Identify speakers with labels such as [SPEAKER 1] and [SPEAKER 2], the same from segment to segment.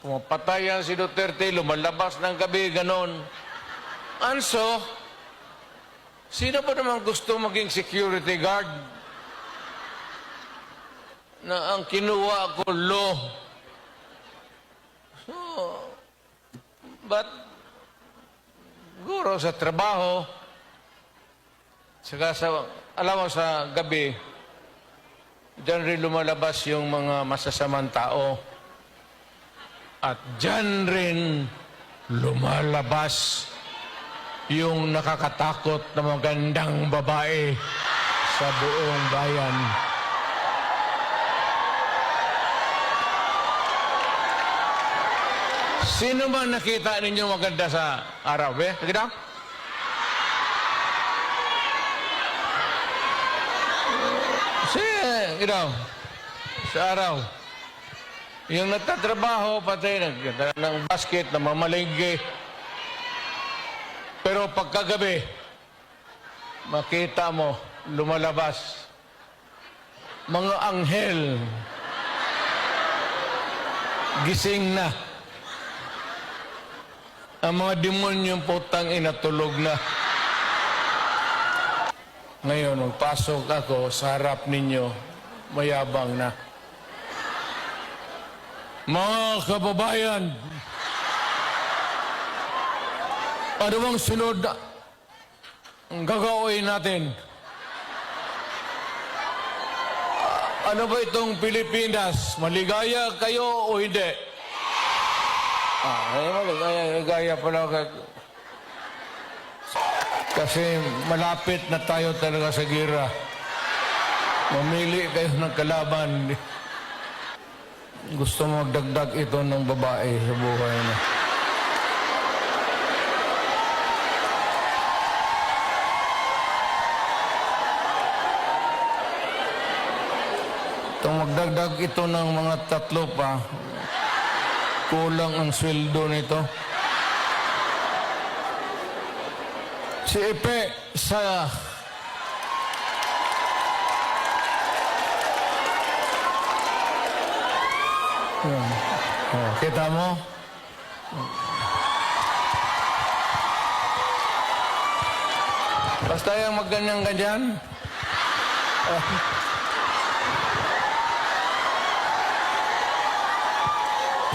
[SPEAKER 1] pumapatayan si Duterte, lumalabas ng gabi, ganon. Anso, sino ba naman gusto maging security guard na ang kinuha ko law? So, but, guro sa trabaho, saka sa, alam mo sa gabi, diyan rin lumalabas yung mga masasamang tao. At diyan rin lumalabas yung nakakatakot na magandang babae sa buong bayan. Sino man nakita ninyo maganda sa araw? Nakita? Sa araw. Yung nagtatrabaho, pati ng basket, na mamalinggi. Pero pagkagabi, makita mo, lumalabas, mga anghel, gising na. Ang mga demonyong putang inatulog na. Ngayon, magpasok ako sa harap ninyo, mayabang na. Mga kababayan, ano bang sunod ang gagawin natin? Ano ba itong Pilipinas? Maligaya kayo o hindi? Maligaya pala. Kasi malapit na tayo talaga sa gira. Mamili kayo ng kalaban. Gusto mo magdagdag ito ng babae sa buhay na. Itong magdagdag ito ng mga 3 pa, kulang ang sweldo nito. Si Epe sa kita mo? Basta yung magganyan-ganyan.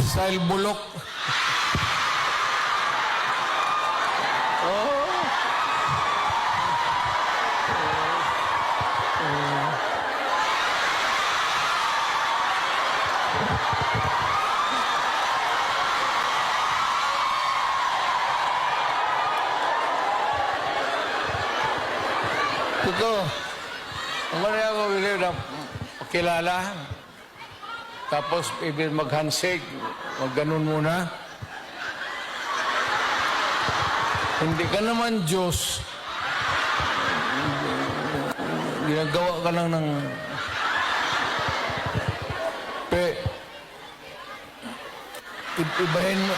[SPEAKER 1] Style bulok. Ito, ang mali ako na kilala, tapos ibig mag-handshake, mag-ganun muna. Hindi ka naman Diyos. Ginagawa ka lang ng ibahin mo.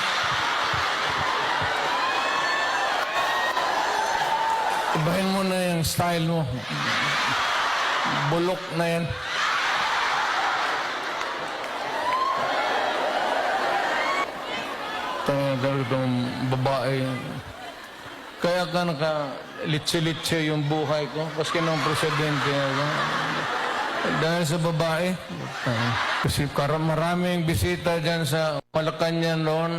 [SPEAKER 1] Ibahin mo na yung style mo. Bulok na yan. Itong babae. Kaya ka naka-litsi-litsi yung buhay ko. Kasi ng presidente. Dahil sa babae. Kasi maraming bisita dyan sa Malacanang noon.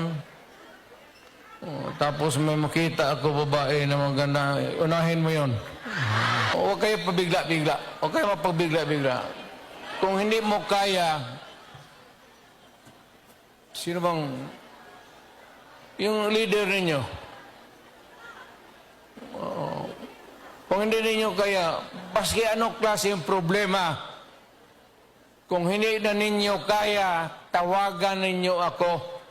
[SPEAKER 1] Tapos may makita ako babae na maganda. Unahin mo yon. Huwag kayo pabigla-bigla. Huwag kayo mapabigla-bigla. Kung hindi mo kaya, sino bang yung leader ninyo? Kung hindi ninyo kaya, baski anong klase yung problema, kung hindi na ninyo kaya, tawagan ninyo ako.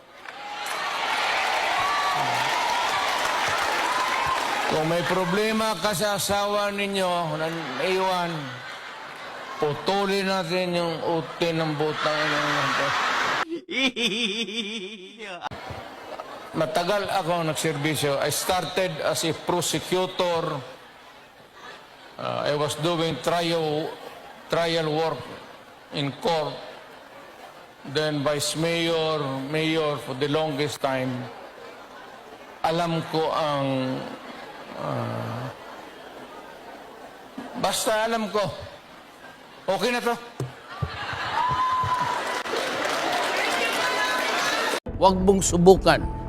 [SPEAKER 1] Kung may problema ka sa asawa ninyo, naiwan, putulin natin yung utin ng butang ito. Matagal ako nagserbisyo. I started as a prosecutor. I was doing trial work in court. then vice mayor, mayor for the longest time. Alam ko ang... basta alam ko. Okay na to.
[SPEAKER 2] Huwag mong subukan